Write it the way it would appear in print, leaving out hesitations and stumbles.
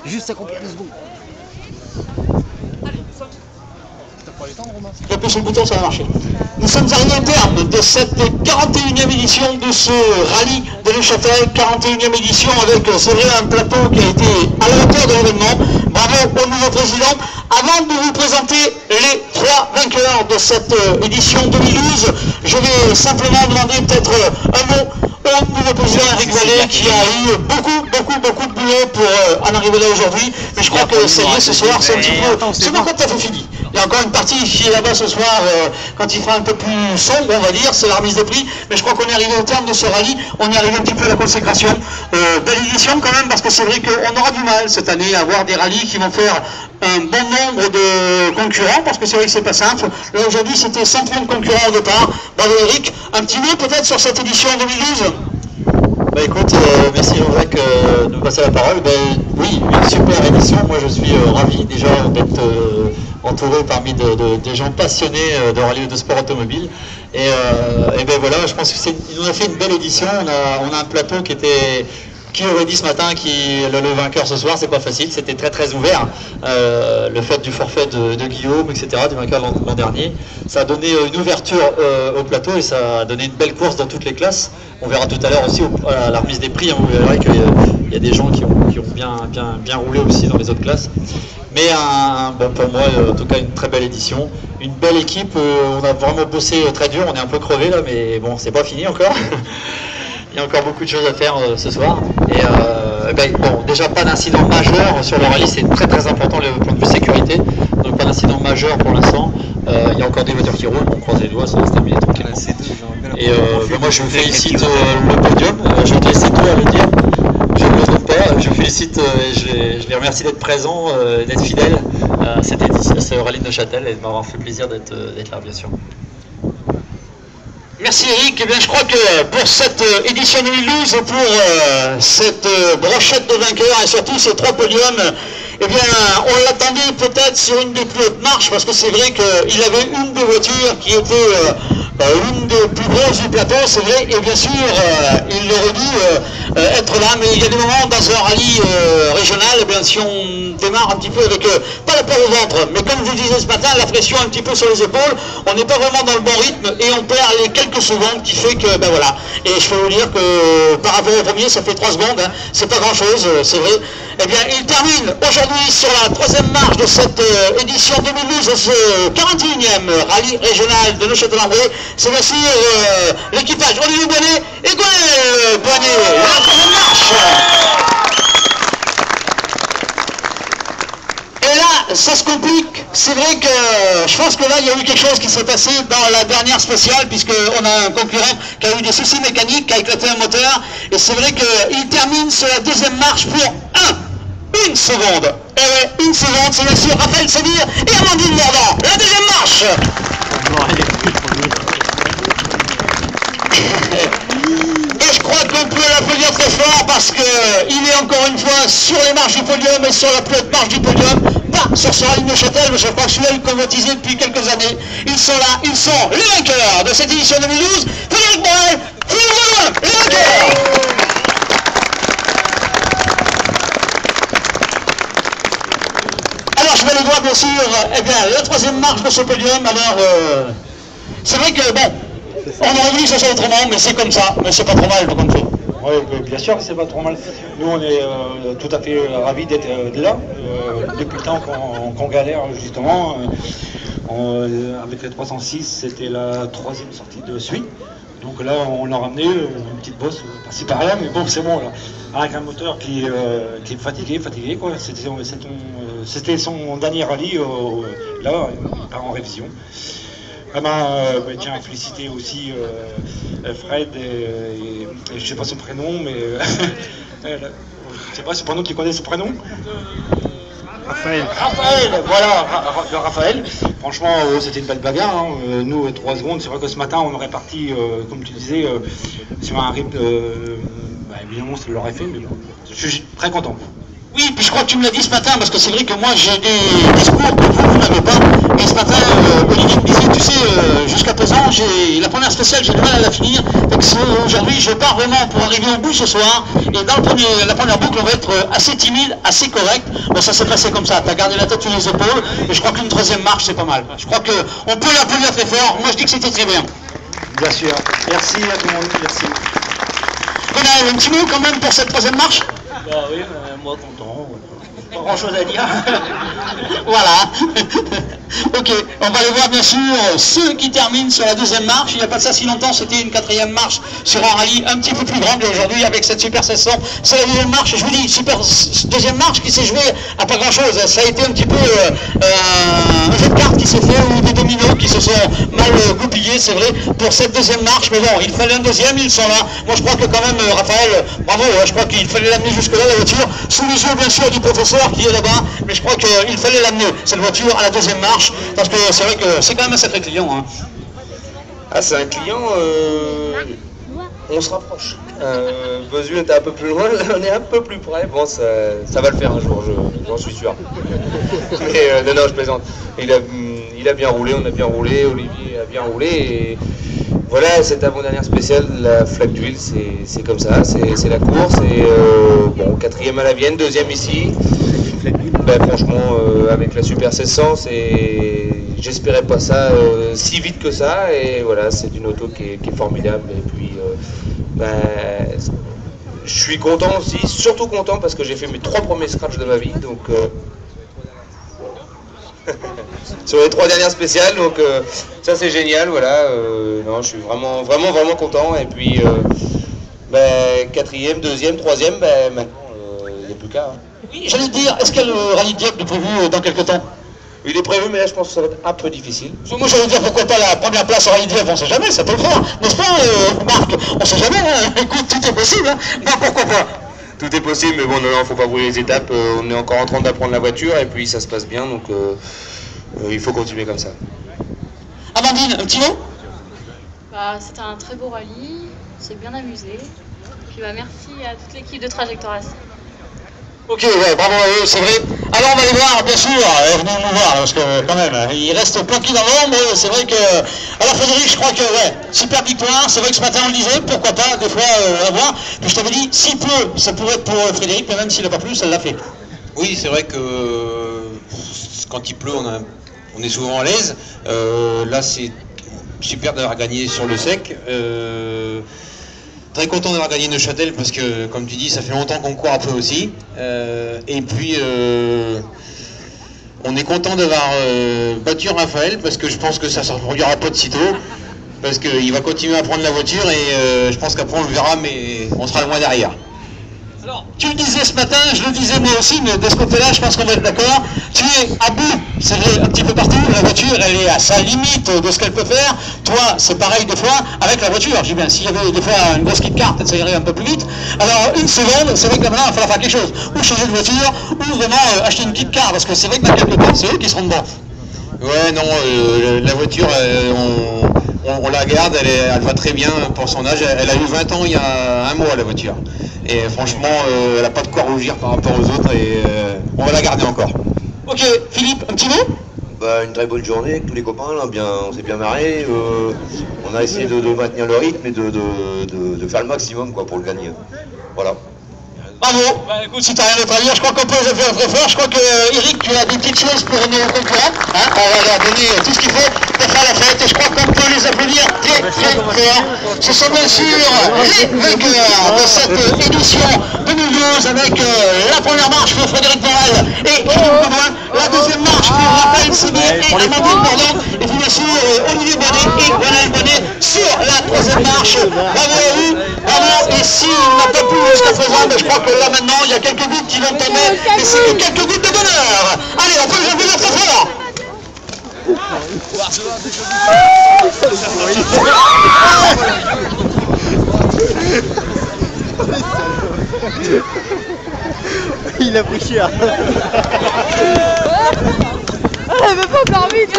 Juste 52 secondes. J'appuie sur le bouton, ça va marcher. Nous sommes arrivés au terme de cette 41e édition de ce rallye de Neuchâtel, 41e édition avec, c'est vrai, un plateau qui a été à la hauteur de l'événement. Bravo au nouveau président. Avant de vous présenter les 3 vainqueurs de cette édition 2012, je vais simplement demander peut-être un mot au nouveau président Eric Vallée qui a eu beaucoup de boulot pour en arriver là aujourd'hui. Mais je crois que ça y est, ce soir, c'est un petit peu... C'est pas tout à fait fini. Il y a encore une partie qui est là-bas ce soir, quand il fera un peu plus sombre, on va dire, c'est la remise des prix. Mais je crois qu'on est arrivé au terme de ce rallye, on est arrivé un petit peu à la consécration. Belle édition quand même, parce que c'est vrai qu'on aura du mal cette année à avoir des rallyes qui vont faire un bon nombre de concurrents, parce que c'est vrai que c'est pas simple. Là aujourd'hui c'était 130 concurrents au départ. Bravo Eric, un petit mot peut-être sur cette édition 2012 ? Bah écoute, merci Jean-Jacques de me passer la parole. Oui, une super édition. Moi je suis ravi déjà d'être entouré parmi des gens passionnés de rallye de sport automobile. Et ben voilà, je pense qu'il nous a fait une belle édition. On a un plateau qui aurait dit ce matin le vainqueur ce soir, c'est pas facile, c'était très ouvert. Le fait du forfait de Guillaume, etc., du vainqueur l'an dernier, ça a donné une ouverture au plateau et ça a donné une belle course dans toutes les classes. On verra tout à l'heure aussi à la remise des prix, hein, vous verrez qu'il y a des gens qui ont bien roulé aussi dans les autres classes. Mais bon, pour moi, en tout cas, une très belle édition. Une belle équipe, on a vraiment bossé très dur, on est un peu crevé là, mais bon, c'est pas fini encore. Il y a encore beaucoup de choses à faire ce soir. Et bon, déjà pas d'incident majeur sur le rallye, c'est très important le point de vue sécurité. Donc pas d'incident majeur pour l'instant. Il y a encore des voitures qui roulent, on croise les doigts, ça va se terminer tranquillement. Et moi je félicite le podium, je vais te laisser toi le dire. Je ne me trompe pas, je félicite et je les remercie d'être présents, d'être fidèles à ce rallye de Neuchâtel et de m'avoir fait plaisir d'être là bien sûr. Merci Eric. Eh bien, je crois que pour cette édition 2012 et pour cette brochette de vainqueurs et surtout ces 3 podiums, eh bien, on l'attendait peut-être sur une des plus hautes marches parce que c'est vrai qu'il avait une des voitures qui était une des plus grosses du plateau, c'est vrai, et bien sûr, il aurait dû être là, mais il y a des moments dans un rallye régional, eh bien, si on démarre un petit peu avec, pas la peur au ventre, mais comme je vous disais ce matin, la pression un petit peu sur les épaules, on n'est pas vraiment dans le bon rythme et on perd les quelques secondes qui fait que, ben voilà, et je peux vous dire que par rapport au premier, ça fait 3 secondes, hein, c'est pas grand-chose, c'est vrai. Eh bien, il termine aujourd'hui sur la 3e marche de cette édition 2012 de ce 41e rallye régional de Neuchâtel-en-Brie. C'est bien sûr l'équipage Olivier Bonnet et Gwenel Bonnet. La 3e marche. Et là, ça se complique. C'est vrai que je pense que là, il y a eu quelque chose qui s'est passé dans la dernière spéciale, puisqu'on a un concurrent qui a eu des soucis mécaniques, qui a éclaté un moteur. Et c'est vrai qu'il termine sur la 2e marche pour une seconde. Et ouais, une seconde, c'est bien sûr Raphaël Séville et Amandine Mordant. La 2e marche. Et je crois qu'on peut l'applaudir très fort parce qu'il est encore une fois sur les marches du podium et sur la plus haute marche du podium, pas sur ce rallye de Neuchâtel, mais je crois que celui-là est convoitisé depuis quelques années. Ils sont là, ils sont les vainqueurs de cette édition 2012. Frédéric Morel, Philippe les vainqueurs. Alors je mets le doigt bien sûr, eh bien la 3e marche de ce podium, alors c'est vrai que bon, on aurait voulu que ça soit autrement, mais c'est comme ça, mais c'est pas trop mal comme fait. Oui, bien sûr que c'est pas trop mal. Nous on est tout à fait ravis d'être là, depuis le temps qu'on galère justement. Avec les 306, c'était la 3e sortie de suite. Donc là on a ramené une petite bosse par-ci par-là, mais bon c'est bon là. Avec un moteur qui est fatigué quoi. C'était son dernier rallye là, en révision. Tiens, à féliciter aussi Fred et je sais pas son prénom, mais je sais pas, c'est pas nous qui connaissez son prénom. Raphaël, voilà, Raphaël. Franchement, c'était une belle bagarre. Hein. Nous, 3 secondes, c'est vrai que ce matin, on aurait parti, comme tu disais, sur un rythme. Évidemment, ça l'aurait fait, mais bon, je suis très content. Oui, puis je crois que tu me l'as dit ce matin, parce que c'est vrai que moi j'ai des discours que vous n'avez pas. Et ce matin, Olivier me disait, tu sais, jusqu'à présent, la première spéciale, j'ai du mal à la finir. Donc aujourd'hui, je pars vraiment pour arriver au bout ce soir. Et dans la première boucle, on va être assez timide, assez correct. Bon, ça s'est passé comme ça. Tu as gardé la tête sur les épaules. Et je crois qu'une troisième marche, c'est pas mal. Je crois qu'on peut l'applaudir très fort. Moi, je dis que c'était très bien. Bien sûr. Merci à tout le monde. Merci. On a un petit mot quand même pour cette troisième marche? Bah oui, moi content. Pas grand chose à dire. Voilà. Ok, on va aller voir bien sûr ceux qui terminent sur la deuxième marche. Il n'y a pas de ça si longtemps, c'était une quatrième marche sur un rallye un petit peu plus grande. Et aujourd'hui, avec cette Super 700, c'est la deuxième marche. Je vous dis, deuxième marche qui s'est jouée à pas grand chose. Ça a été un petit peu un jeu de cartes qui s'est fait, ou des dominos qui se sont mal goupillés, c'est vrai, pour cette deuxième marche. Mais bon, il fallait un deuxième, ils sont là. Moi, je crois que quand même, Raphaël, bravo, je crois qu'il fallait l'amener jusque-là, la voiture, sous les yeux bien sûr du professeur qui est là-bas. Mais je crois qu'il fallait l'amener, cette voiture, à la deuxième marche. Parce que c'est vrai que c'est quand même un sacré client. Hein. Ah, c'est un client, on se rapproche. Vesoul était un peu plus loin, là on est un peu plus près. Bon, ça va le faire un jour, j'en suis sûr. Mais non, je plaisante. Il a bien roulé, on a bien roulé, Olivier a bien roulé. Et voilà, cette avant-dernière spéciale, la flaque d'huile, c'est comme ça, c'est la course. Et bon, quatrième à la Vienne, deuxième ici. Ben, franchement, avec la Super 700, j'espérais pas ça si vite que ça. Et voilà, c'est une auto qui est formidable. Et puis, ben, je suis content aussi, surtout content parce que j'ai fait mes 3 premiers scratchs de ma vie. Donc, sur les 3 dernières spéciales, donc ça c'est génial. Voilà, non, je suis vraiment content. Et puis, ben, quatrième, deuxième, troisième, ben, maintenant, il n'y a plus qu'à. Hein. Oui, j'allais te dire, est-ce qu'il y a le rallye Dieppe de prévu dans quelques temps? Il est prévu, mais là je pense que ça va être un peu difficile. Moi j'allais dire pourquoi pas la première place au rallye Dieppe, on sait jamais, ça peut le faire, n'est-ce pas Marc? On sait jamais, hein. Écoute, tout est possible, hein. Non, pourquoi pas? Tout est possible, mais bon, non, faut pas brûler les étapes, on est encore en train d'apprendre la voiture, et puis ça se passe bien, donc il faut continuer comme ça. Amandine, un petit mot? Bah, c'était un très beau rallye, on s'est bien amusé. Puis bah, merci à toute l'équipe de Trajectoire. Ok, ouais, bravo à eux, c'est vrai. Alors on va les voir, bien sûr, venez nous voir, parce que quand même, ils restent planqués dans l'ombre, c'est vrai que... Alors Frédéric, je crois que, ouais, super victoire, c'est vrai que ce matin on le disait, pourquoi pas, des fois, à voir. Puis je t'avais dit, s'il pleut, ça pourrait être pour Frédéric, mais même s'il n'a pas plu, ça l'a fait. Oui, c'est vrai que quand il pleut, on est souvent à l'aise. Là, c'est super d'avoir gagné sur le sec. Très content d'avoir gagné Neuchâtel parce que, comme tu dis, ça fait longtemps qu'on court après aussi. Et puis, on est content d'avoir battu Raphaël parce que je pense que ça ne se reproduira pas de sitôt. Parce qu'il va continuer à prendre la voiture et je pense qu'après on le verra, mais on sera loin derrière. Alors, tu le disais ce matin, je le disais moi aussi, mais de ce côté-là, je pense qu'on va être d'accord. Tu es à bout, c'est vrai, un petit peu partout. La voiture, elle est à sa limite de ce qu'elle peut faire. Toi, c'est pareil des fois avec la voiture. Je dis bien, s'il y avait des fois une grosse kit carte, ça irait un peu plus vite. Alors, une seconde, c'est vrai que maintenant, il va falloir faire quelque chose. Ou changer de voiture, ou vraiment acheter une kit carte, parce que c'est vrai que dans quelques temps, c'est eux qui seront dedans. Ouais, non, la voiture, on la garde, elle va très bien pour son âge. Elle a eu 20 ans il y a un mois, la voiture. Et franchement, elle n'a pas de quoi rougir par rapport aux autres et on va la garder encore. Ok, Philippe, un petit mot? Bah, une très bonne journée avec tous les copains, là, on s'est bien marré. On a essayé de maintenir le rythme et de faire le maximum quoi, pour le gagner. Voilà. Bravo. Bah, écoute, si tu n'as rien d'autre à dire, je crois qu'on peut les faire très fort. Je crois que Eric, tu as des petites choses pour nos concurrents. Hein, on va leur donner tout ce qu'il faut pour faire la fête. Et je crois qu'on peut les applaudir très très fort. Ce sont bien sûr les vainqueurs de cette édition 2012 avec la première marche pour Frédéric Morel et Philippe Baudouin. La deuxième marche pour Raphaël Simi et Amandine Bordon. Et puis bien sûr Olivier Bonnet et Ronald Bonnet sur la troisième marche. Bravo à vous. Bravo. Et s'il n'a pas pu jusqu'à présent, je crois que là maintenant il y a quelques gouttes qui vont tomber et c'est quelques gouttes de bonheur. Allez, on peut les applaudir très fort. Il a pris cher. Elle veut pas encore vite.